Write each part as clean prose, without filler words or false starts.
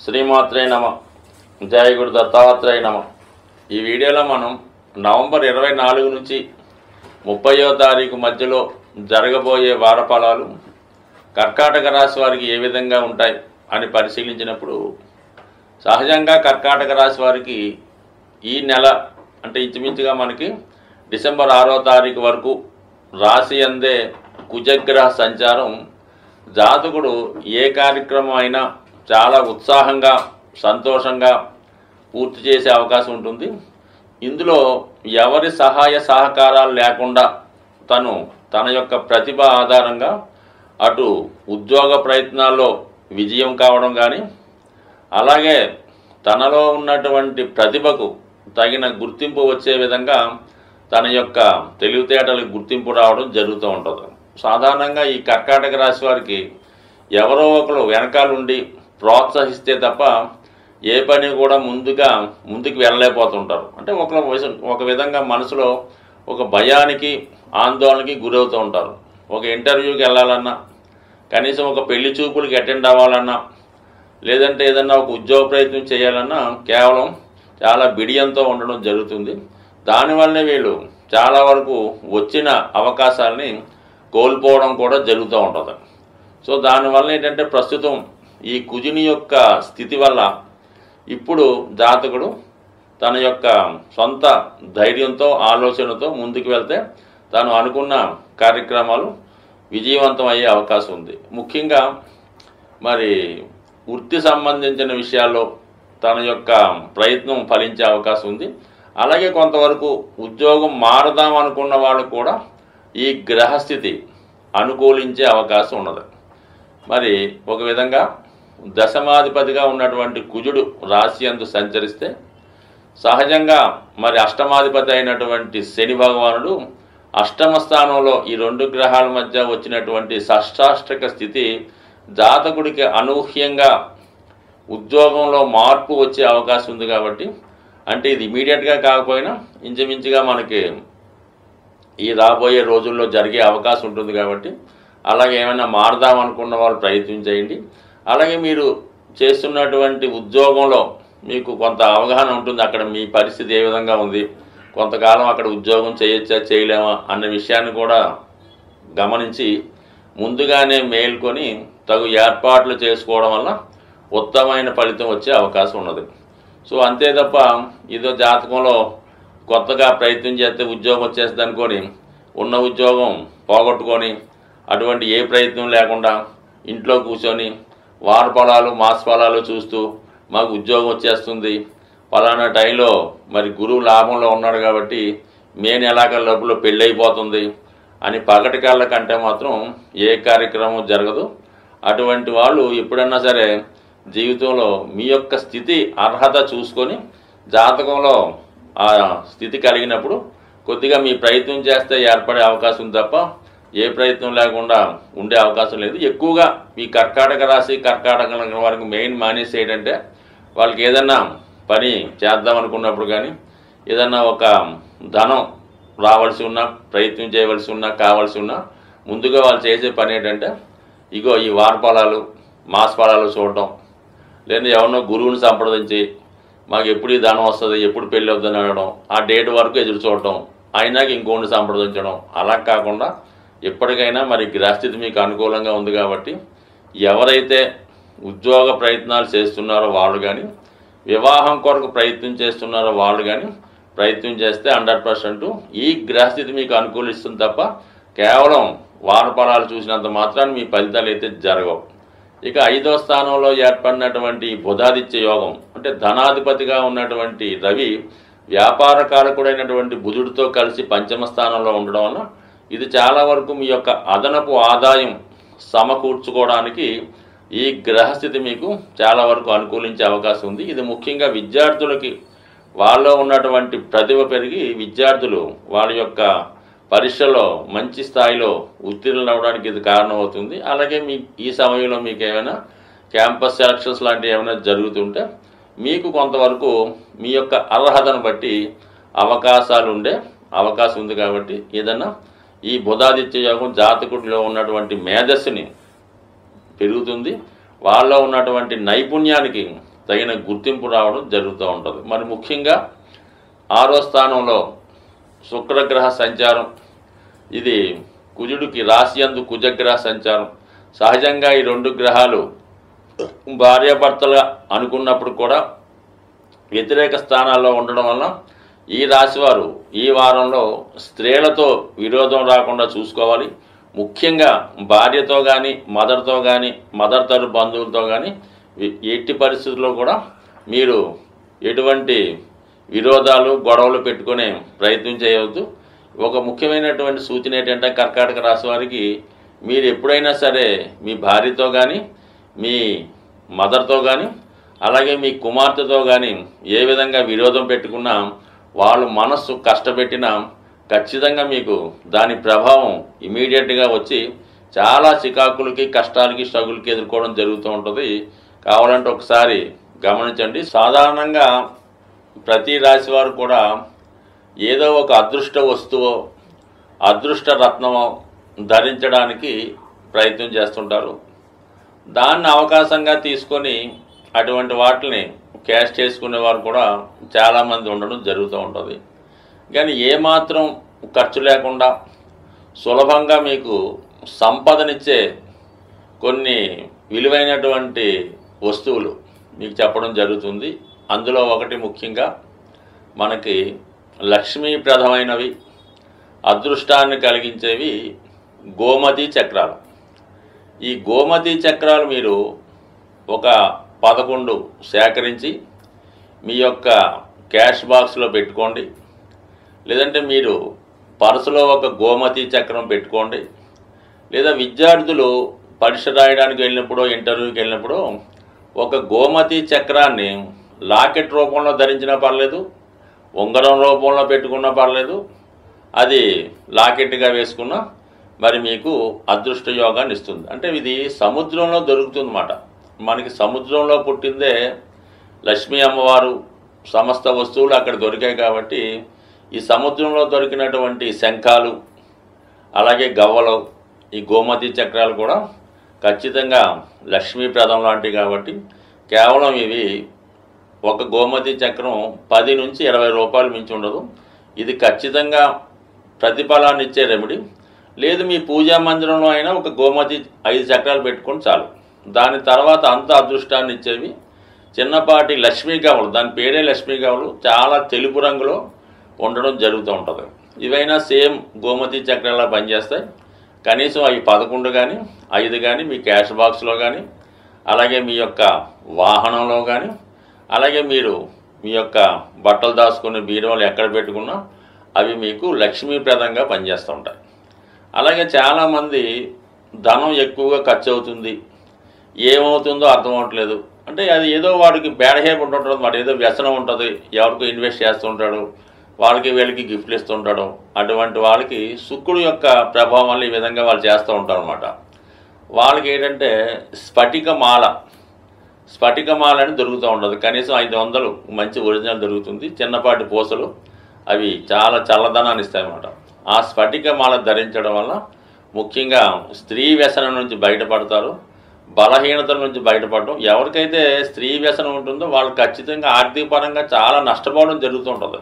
శ్రీమాత్రే నమ. జయ గురు దత్తాత్రేయ నమ. ఈ వీడియోలో మనం నవంబర్ 24 నుంచి 30వ తారీఖు మధ్యలో జరగబోయే వారఫలాలు కర్కాటక రాశి వారికి ఏ విధంగా ఉంటాయి అని పరిశీలించినప్పుడు, సహజంగా కర్కాటక రాశి వారికి ఈ నెల అంటే ఇంచుమించుగా మనకి డిసెంబర్ 6వ తారీఖు వరకు రాశి అందే కుజగ్రహ సంచారం జాతకుడు ఏ కార్యక్రమం అయినా చాలా ఉత్సాహంగా సంతోషంగా పూర్తి చేసే అవకాశం ఉంటుంది. ఇందులో ఎవరి సహాయ సహకారాలు లేకుండా తన యొక్క ప్రతిభ ఆధారంగా అటు ఉద్యోగ ప్రయత్నాల్లో విజయం కావడం కానీ, అలాగే తనలో ఉన్నటువంటి ప్రతిభకు తగిన గుర్తింపు వచ్చే విధంగా తన యొక్క తెలివితేటలకు గుర్తింపు రావడం జరుగుతూ ఉంటుంది. సాధారణంగా ఈ కర్కాటక రాశి వారికి ఎవరో ఒకరు వెనకాలండి ప్రోత్సహిస్తే తప్ప ఏ పని కూడా ముందుకు వెళ్ళలేకపోతుంటారు. అంటే ఒక విధంగా మనసులో ఒక భయానికి ఆందోళనకి గురవుతూ ఉంటారు. ఒక ఇంటర్వ్యూకి వెళ్ళాలన్నా, కనీసం ఒక పెళ్లి చూపులకి అటెండ్ అవ్వాలన్నా, లేదంటే ఏదన్నా ఒక ఉద్యోగ ప్రయత్నం చేయాలన్నా కేవలం చాలా బిడియంతో ఉండడం జరుగుతుంది. దానివల్లనే వీళ్ళు చాలా వరకు వచ్చిన అవకాశాలని కోల్పోవడం కూడా జరుగుతూ ఉంటుంది. సో దానివల్ల ఏంటంటే ప్రస్తుతం ఈ కుజుని యొక్క స్థితి వల్ల ఇప్పుడు జాతకుడు తన యొక్క సొంత ధైర్యంతో ఆలోచనతో ముందుకు వెళ్తే తాను అనుకున్న కార్యక్రమాలు విజయవంతం అయ్యే అవకాశం ఉంది. ముఖ్యంగా మరి వృత్తి సంబంధించిన విషయాల్లో తన యొక్క ప్రయత్నం ఫలించే అవకాశం ఉంది. అలాగే కొంతవరకు ఉద్యోగం మారదాం అనుకున్న వాళ్ళు కూడా ఈ గ్రహస్థితి అనుకూలించే అవకాశం ఉన్నది. మరి ఒక విధంగా దశమాధిపతిగా ఉన్నటువంటి కుజుడు రాశి యందు సంచరిస్తే, సహజంగా మరి అష్టమాధిపతి అయినటువంటి శని భగవానుడు అష్టమ స్థానంలో ఈ రెండు గ్రహాల మధ్య వచ్చినటువంటి షష్టాష్టక స్థితి జాతకుడికి అనూహ్యంగా ఉద్యోగంలో మార్పు వచ్చే అవకాశం ఉంది. కాబట్టి అంటే ఇది ఇమీడియట్గా కాకపోయినా ఇంచుమించుగా మనకి ఈ రాబోయే రోజుల్లో జరిగే అవకాశం ఉంటుంది. కాబట్టి అలాగే ఏమైనా మారదాం అనుకున్న వాళ్ళు ప్రయత్నం చేయండి. అలాగే మీరు చేస్తున్నటువంటి ఉద్యోగంలో మీకు కొంత అవగాహన ఉంటుంది, అక్కడ మీ పరిస్థితి ఏ విధంగా ఉంది, కొంతకాలం అక్కడ ఉద్యోగం చేయొచ్చా చేయలేమా అన్న విషయాన్ని కూడా గమనించి ముందుగానే మేల్కొని తగు ఏర్పాట్లు చేసుకోవడం వల్ల ఉత్తమమైన ఫలితం వచ్చే అవకాశం ఉన్నది. సో అంతే తప్ప ఇదో జాతకంలో కొత్తగా ప్రయత్నం చేస్తే ఉద్యోగం వచ్చేస్తుంది అనుకొని ఉన్న ఉద్యోగం పోగొట్టుకొని అటువంటి ఏ ప్రయత్నం లేకుండా ఇంట్లో కూర్చొని వార ఫలాలు మాస ఫలాలు చూస్తూ మాకు ఉద్యోగం వచ్చేస్తుంది, ఫలానా టైంలో మరి గురువు లాభంలో ఉన్నాడు కాబట్టి మే నెలాఖరులోపులో పెళ్ళి అయిపోతుంది అని పగటి కళ్ళ కంటే మాత్రం ఏ కార్యక్రమం జరగదు. అటువంటి వాళ్ళు ఎప్పుడన్నా సరే జీవితంలో మీ యొక్క స్థితి అర్హత చూసుకొని జాతకంలో ఆ స్థితి కలిగినప్పుడు కొద్దిగా మీ ప్రయత్నం చేస్తే ఏర్పడే అవకాశం తప్ప ఏ ప్రయత్నం లేకుండా ఉండే అవకాశం లేదు. ఎక్కువగా ఈ కర్కాటక రాశి కర్కాటక వారికి మెయిన్ మానేసి ఏంటంటే, వాళ్ళకి ఏదన్నా పని చేద్దాం అనుకున్నప్పుడు కానీ, ఏదన్నా ఒక ధనం రావాల్సి ఉన్నా, ప్రయత్నం చేయవలసి ఉన్నా, కావాల్సి ఉన్నా ముందుగా వాళ్ళు చేసే పని ఏంటంటే, ఇగో ఈ వార ఫలాలు మాస ఫలాలు చూడటం, లేదా ఎవరినో గురువుని సంప్రదించి మాకు ఎప్పుడు ఈ ధనం వస్తుంది, ఎప్పుడు పెళ్ళి అవుతుందని అడగడం, ఆ డేట్ వరకు ఎదురు చూడటం, అయినాక ఇంకోటి సంప్రదించడం. అలా కాకుండా ఎప్పటికైనా మరి గ్రహస్థితి మీకు అనుకూలంగా ఉంది కాబట్టి ఎవరైతే ఉద్యోగ ప్రయత్నాలు చేస్తున్నారో వాళ్ళు కానీ, వివాహం కొరకు ప్రయత్నం చేస్తున్నారో వాళ్ళు కానీ ప్రయత్నం చేస్తే 100% ఈ గ్రహస్థితి మీకు అనుకూలిస్తుంది తప్ప కేవలం వార ఫలాలు చూసినంత మాత్రాన్ని మీ ఫలితాలు అయితే జరగవు. ఇక 5వ స్థానంలో ఏర్పడినటువంటి బుధాదిత్య యోగం అంటే ధనాధిపతిగా ఉన్నటువంటి రవి వ్యాపార కారకుడైనటువంటి బుధుడితో కలిసి పంచమ స్థానంలో ఉండడం వల్ల ఇది చాలా వరకు మీ యొక్క అదనపు ఆదాయం సమకూర్చుకోవడానికి ఈ గ్రహస్థితి మీకు చాలా వరకు అనుకూలించే అవకాశం ఉంది. ఇది ముఖ్యంగా విద్యార్థులకి వాళ్ళలో ఉన్నటువంటి ప్రతిభ పెరిగి విద్యార్థులు వాళ్ళ యొక్క పరీక్షలో మంచి స్థాయిలో ఉత్తీర్ణులు అవ్వడానికి ఇది కారణమవుతుంది. అలాగే ఈ సమయంలో మీకు ఏమైనా క్యాంపస్ సెలక్షన్స్ లాంటివి ఏమైనా జరుగుతుంటే మీకు కొంతవరకు మీ యొక్క అర్హతను బట్టి అవకాశాలు ఉండే అవకాశం ఉంది. కాబట్టి ఏదన్నా ఈ బుధాదిత్య యోగం జాతకుడిలో ఉన్నటువంటి మేధస్సుని పెరుగుతుంది, వాళ్ళలో ఉన్నటువంటి నైపుణ్యానికి తగిన గుర్తింపు రావడం జరుగుతూ ఉంటుంది. మరి ముఖ్యంగా 6వ స్థానంలో శుక్రగ్రహ సంచారం, ఇది కుజుడికి రాశియందు కుజగ్రహ సంచారం. సహజంగా ఈ 2 గ్రహాలు భార్యాభర్తలుగా అనుకున్నప్పుడు కూడా వ్యతిరేక స్థానాల్లో ఉండడం వల్ల ఈ రాశివారు ఈ వారంలో స్త్రీలతో విరోధం రాకుండా చూసుకోవాలి. ముఖ్యంగా భార్యతో కానీ మదర్తో కానీ మదర్ తరపు బంధువులతో కానీ ఎట్టి పరిస్థితుల్లో కూడా మీరు ఎటువంటి విరోధాలు గొడవలు పెట్టుకునే ప్రయత్నం చేయవద్దు. ఒక ముఖ్యమైనటువంటి సూచన ఏంటంటే కర్కాటక రాశి వారికి మీరు ఎప్పుడైనా సరే మీ భార్యతో కానీ మీ మదర్తో కానీ అలాగే మీ కుమార్తెతో కానీ ఏ విధంగా విరోధం పెట్టుకున్నా వాళ్ళు మనస్సు కష్టపెట్టినా ఖచ్చితంగా మీకు దాని ప్రభావం ఇమీడియట్గా వచ్చి చాలా చికాకులకి కష్టాలకి స్ట్రగుల్కి ఎదుర్కోవడం జరుగుతూ ఉంటుంది. కావాలంటే ఒకసారి గమనించండి. సాధారణంగా ప్రతి రాశి వారు కూడా ఏదో ఒక అదృష్ట వస్తువో అదృష్ట రత్నమో ధరించడానికి ప్రయత్నం చేస్తుంటారు. దాన్ని అవకాశంగా తీసుకొని అటువంటి వాటిని క్యాష్ చేసుకునేవారు కూడా చాలామంది ఉండడం జరుగుతూ ఉంటుంది. కానీ ఏమాత్రం ఖర్చు లేకుండా సులభంగా మీకు సంపదనిచ్చే కొన్ని విలువైనటువంటి వస్తువులు మీకు చెప్పడం జరుగుతుంది. అందులో ఒకటి ముఖ్యంగా మనకి లక్ష్మీప్రదమైనవి, అదృష్టాన్ని కలిగించేవి గోమతి చక్రాలు. ఈ గోమతి చక్రాలు మీరు ఒక 11 సేకరించి మీ యొక్క క్యాష్ బాక్స్లో పెట్టుకోండి. లేదంటే మీరు పర్సులో ఒక గోమతి చక్రం పెట్టుకోండి. లేదా విద్యార్థులు పరీక్ష రాయడానికి వెళ్ళినప్పుడు ఇంటర్వ్యూకి వెళ్ళినప్పుడు ఒక గోమతి చక్రాన్ని లాకెట్ రూపంలో ధరించినా పర్లేదు, ఉంగరం రూపంలో పెట్టుకున్నా పర్లేదు, అది లాకెట్గా వేసుకున్నా మరి మీకు అదృష్ట యోగాన్ని ఇస్తుంది. అంటే ఇది సముద్రంలో దొరుకుతుందన్నమాట. మనకి సముద్రంలో పుట్టిందే లక్ష్మీ అమ్మవారు, సమస్త వస్తువులు అక్కడ దొరికాయి. కాబట్టి ఈ సముద్రంలో దొరికినటువంటి శంఖాలు అలాగే గవ్వలు, ఈ గోమతి చక్రాలు కూడా ఖచ్చితంగా లక్ష్మీప్రదం లాంటివి. కాబట్టి కేవలం ఇవి ఒక గోమతి చక్రం 10 నుంచి 20 రూపాయలు మించి ఉండదు. ఇది ఖచ్చితంగా ప్రతిఫలాన్ని ఇచ్చే రెమెడీ. లేదు మీ పూజా మందిరంలో అయినా ఒక గోమతి 5 చక్రాలు పెట్టుకొని చాలు. దాని తర్వాత అంత అదృష్టాన్ని ఇచ్చేవి చిన్నపాటి లక్ష్మీ గవ్వలు, దాని పేరే లక్ష్మీ గవ్వలు, చాలా తెలుపు రంగులో ఉండడం జరుగుతూ ఉంటుంది. ఇవైనా సేమ్ గోమతి చక్రాలా పనిచేస్తాయి. కనీసం అవి 11 కానీ 5 కానీ మీ క్యాష్ బాక్స్లో కానీ అలాగే మీ యొక్క వాహనంలో కానీ అలాగే మీరు మీ యొక్క బట్టలు దాచుకునే బీరువాలు ఎక్కడ పెట్టుకున్నా అవి మీకు లక్ష్మీప్రదంగా పనిచేస్తూ ఉంటాయి. అలాగే చాలామంది ధనం ఎక్కువగా ఖర్చు అవుతుంది, ఏమవుతుందో అర్థం అవ్వట్లేదు. అంటే అది ఏదో వాడికి బ్యాడ్ హ్యాబిట్ ఉంటుంది, వాడు ఏదో వ్యసనం ఉంటుంది, ఎవరికో ఇన్వెస్ట్ చేస్తుంటాడు, వాళ్ళకి వీళ్ళకి గిఫ్ట్లు ఇస్తుంటాడు. అటువంటి వాళ్ళకి శుక్రుడు యొక్క ప్రభావం వల్ల ఈ విధంగా వాళ్ళు చేస్తూ ఉంటారు అన్నమాట. వాళ్ళకి ఏంటంటే స్ఫటిక మాల అని దొరుకుతూ ఉంటుంది. కనీసం 500 మంచి ఒరిజినల్ దొరుకుతుంది. చిన్నపాటి పూసలు, అవి చాలా చల్లదనాన్ని ఇస్తాయన్నమాట. ఆ స్ఫటిక మాల ధరించడం వల్ల ముఖ్యంగా స్త్రీ వ్యసనం నుంచి బయటపడతారు, బలహీనతల నుంచి బయటపడడం. ఎవరికైతే స్త్రీ వ్యసనం ఉంటుందో వాళ్ళు ఖచ్చితంగా ఆర్థిక పరంగా చాలా నష్టపోవడం జరుగుతూ ఉంటుంది.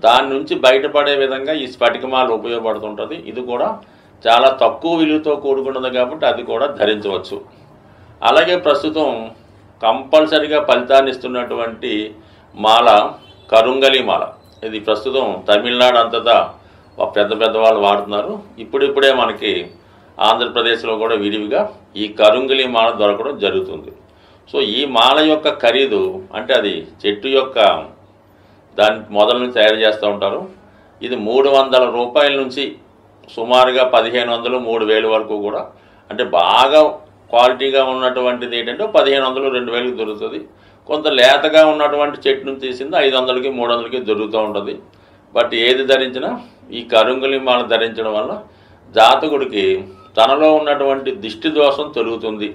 దాని నుంచి బయటపడే విధంగా ఈ స్ఫటికమాల ఉపయోగపడుతుంటుంది. ఇది కూడా చాలా తక్కువ విలువతో కూడుకున్నది కాబట్టి అది కూడా ధరించవచ్చు. అలాగే ప్రస్తుతం కంపల్సరిగా ఫలితాన్ని ఇస్తున్నటువంటి మాల కరుంగలి మాల. ఇది ప్రస్తుతం తమిళనాడు అంతటా పెద్ద వాళ్ళు వాడుతున్నారు. ఇప్పుడిప్పుడే మనకి ఆంధ్రప్రదేశ్లో కూడా విరివిగా ఈ కరుంగలి మాల దొరకడం జరుగుతుంది. సో ఈ మాల యొక్క ఖరీదు అంటే అది చెట్టు యొక్క దాని మొదల నుంచి తయారు చేస్తూ ఉంటారు. ఇది 300 రూపాయల నుంచి సుమారుగా 1500, 3000 వరకు కూడా, అంటే బాగా క్వాలిటీగా ఉన్నటువంటిది ఏంటంటే 1500, 2000కి దొరుకుతుంది. కొంత లేతగా ఉన్నటువంటి చెట్టు నుంచి తీసింది 500కి, 300కి దొరుకుతూ ఉంటుంది. బట్ ఏది ధరించినా ఈ కరుంగలి మాల ధరించడం వల్ల జాతకుడికి తనలో ఉన్నటువంటి దిష్టి దోషం తొలుగుతుంది.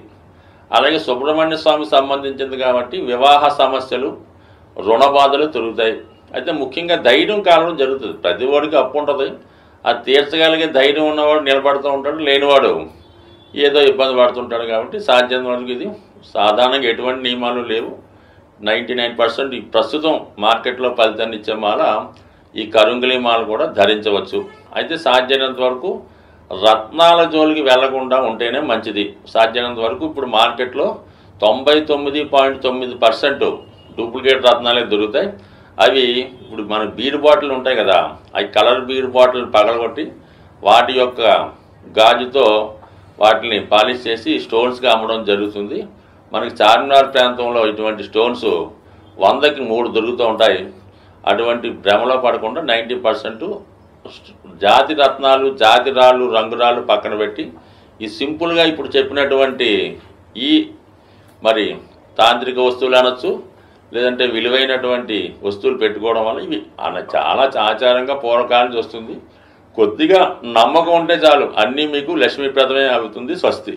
అలాగే సుబ్రహ్మణ్య స్వామికి సంబంధించింది కాబట్టి వివాహ సమస్యలు, రుణ బాధలు తొలుగుతాయి. అయితే ముఖ్యంగా ధైర్యం కాలడం జరుగుతుంది. ప్రతి వాడికి అప్పు ఉంటుంది, అది తీర్చగలిగే ధైర్యం ఉన్నవాడు నిలబడుతూ ఉంటాడు, లేనివాడు ఏదో ఇబ్బంది పడుతుంటాడు. కాబట్టి సాధ్యం వరకు ఇది సాధారణంగా ఎటువంటి నియమాలు లేవు. 99% ప్రస్తుతం మార్కెట్లో ఫలితాన్ని ఇచ్చే మాల ఈ కరుంగలి మాల కూడా ధరించవచ్చు. అయితే సాధ్యమైనంత వరకు రత్నాల జోలికి వెళ్లకుండా ఉంటేనే మంచిది. సాధ్యమైనంత వరకు ఇప్పుడు మార్కెట్లో 99.9% డూప్లికేట్ రత్నాలే దొరుకుతాయి. అవి ఇప్పుడు మన బీర్ బాటిల్ ఉంటాయి కదా, అవి కలర్ బీర్ బాటిల్ పగలగొట్టి వాటి యొక్క గాజుతో వాటిని పాలిష్ చేసి స్టోన్స్గా అమ్మడం జరుగుతుంది. మనకి చార్మినార్ ప్రాంతంలో ఇటువంటి స్టోన్స్ 100కి 3 దొరుకుతూ ఉంటాయి. అటువంటి భ్రమలో పడకుండా 90% జాతి రత్నాలు, జాతి రాళ్ళు, రంగురాళ్ళు పక్కన పెట్టి ఈ సింపుల్గా ఇప్పుడు చెప్పినటువంటి ఈ మరి తాంత్రిక వస్తువులు అనొచ్చు, లేదంటే విలువైనటువంటి వస్తువులు పెట్టుకోవడం వల్ల ఇవి చాలా ఆచారంగా పూర్వకాలం నుంచి వస్తుంది. కొద్దిగా నమ్మకం ఉంటే చాలు, అన్నీ మీకు లక్ష్మీప్రదమే అవుతుంది. స్వస్తి.